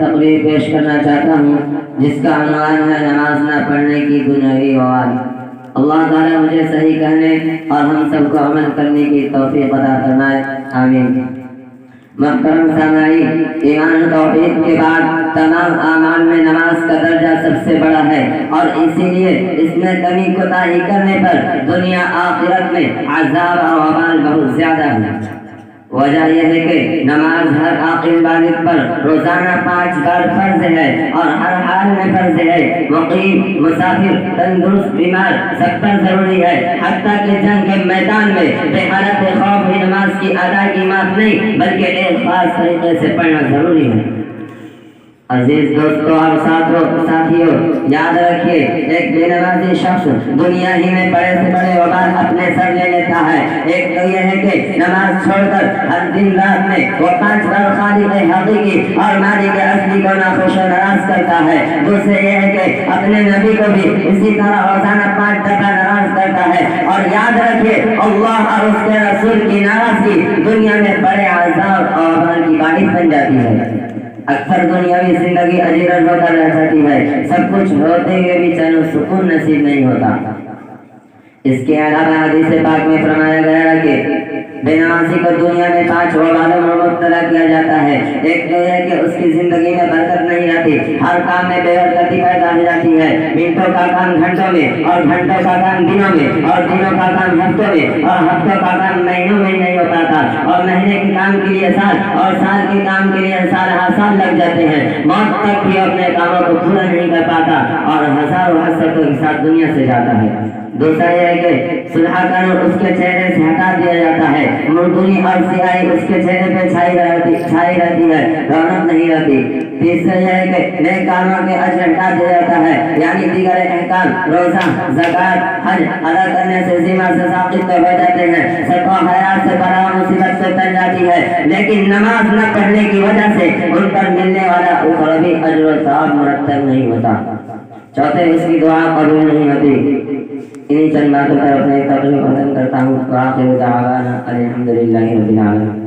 تقریر پیش کرنا چاہتا ہوں جس کا عنوان ہے نماز نہ پڑھنے کی دنیاوی مواد۔ اللہ تعالیٰ مجھے صحیح کہنے اور ہم سب کو عمل کرنے کی توفیق عطا فرمائے، آمین۔ محترم سامعین، ایمان توحید کے بعد تمام اعمال میں نماز کا درجہ سب سے بڑا ہے، اور اسی لیے اس میں کمی کوتاہی کرنے پر دنیا آخرت میں عذاب اور وبال بہت زیادہ ہے۔ وجہ یہ ہے کہ نماز ہر عاقل بالغ پر روزانہ 5 بار فرض ہے اور ہر حال میں فرض ہے۔ مقیم، مسافر، تندرست، بیمار سب پر ضروری ہے، حتیٰ کہ جنگ کے میدان میں بے حالت خوف بھی نماز کی ادائیگی معاف نہیں بلکہ ایک خاص طریقے سے پڑھنا ضروری ہے۔ عزیز دوستوں اور ساتھیوں، یاد رکھیے، ایک بے نمازی شخص دنیا ہی میں بڑے سے بڑے وبال اپنے سر لے لیتا ہے۔ ایک تو یہ ہے کہ نماز چھوڑ کر ہر دن رات میں وہ 5 بار خالق حقیقی اور مالک اصلی کو ناخوش و ناراض کرتا ہے۔ دوسرے یہ ہے کہ اپنے نبی کو بھی اسی طرح روزانہ 5 دفعہ ناراض کرتا ہے۔ اور یاد رکھیے، اللہ اور اس کے رسول کی ناراضگی دنیا میں بڑے عذاب اور وبال کی باعث بن جاتی ہے۔ اکثر دنیاوی زندگی اجیرن ہوتا رہ جاتی ہے، سب کچھ ہوتے ہوئے بھی چین و سکون نصیب نہیں ہوتا۔ اس کے علاوہ حدیث پاک میں فرمایا گیا ہے کہ بے نمازی کو دنیا میں 5 وبالوں میں مبتلا کیا جاتا ہے۔ ایک تو ہے کہ اس کی زندگی میں برکت نہیں رہتی، ہر کام میں بے برکتی پیدا ہو جاتی ہے۔ منٹوں کا کام گھنٹوں میں، اور گھنٹوں کا کام دنوں میں، اور دنوں کا کام ہفتوں میں، اور ہفتوں کا کام مہینوں میں نہیں ہو پاتا، اور مہینے کے کام کے لیے سال، اور سال کے کام کے لیے سال لگ جاتے ہیں۔ موت تک بھی اپنے کاموں کو پورا نہیں کر پاتا اور ہزاروں حسرتوں کے ساتھ دنیا سے جاتا ہے۔ دوسرا یہ ہے کہ صلح کا نور اس کے چہرے سے ہٹا دیا جاتا ہے، مردوری اور سیاہی اس کے چہرے پہ چھائی رہتی ہے، رونق نہیں رہتی۔ تیسرا یہ ہے کہ نیک کاموں کے اجر ہٹا دیا جاتا ہے، یعنی دیگر احکام، روزہ، زکوٰۃ، حج ادا کرنے سے ذمہ سے ساقط ہو جاتے ہیں، صدقہ خیرات سے بلا مصیبت سے ٹل جاتی ہے۔ لیکن نماز نہ پڑھنے کی وجہ سے ان پر ملنے والا اخروی اجر و ثواب مرتب نہیں ہوتا۔ چوتھے، اس کی دعا قبول نہیں ہوتی۔ انہی چند باتوں پر اپنے تقریر ختم کرتا ہوں۔ وآخر دعوانا الحمدللہ رب العالمین۔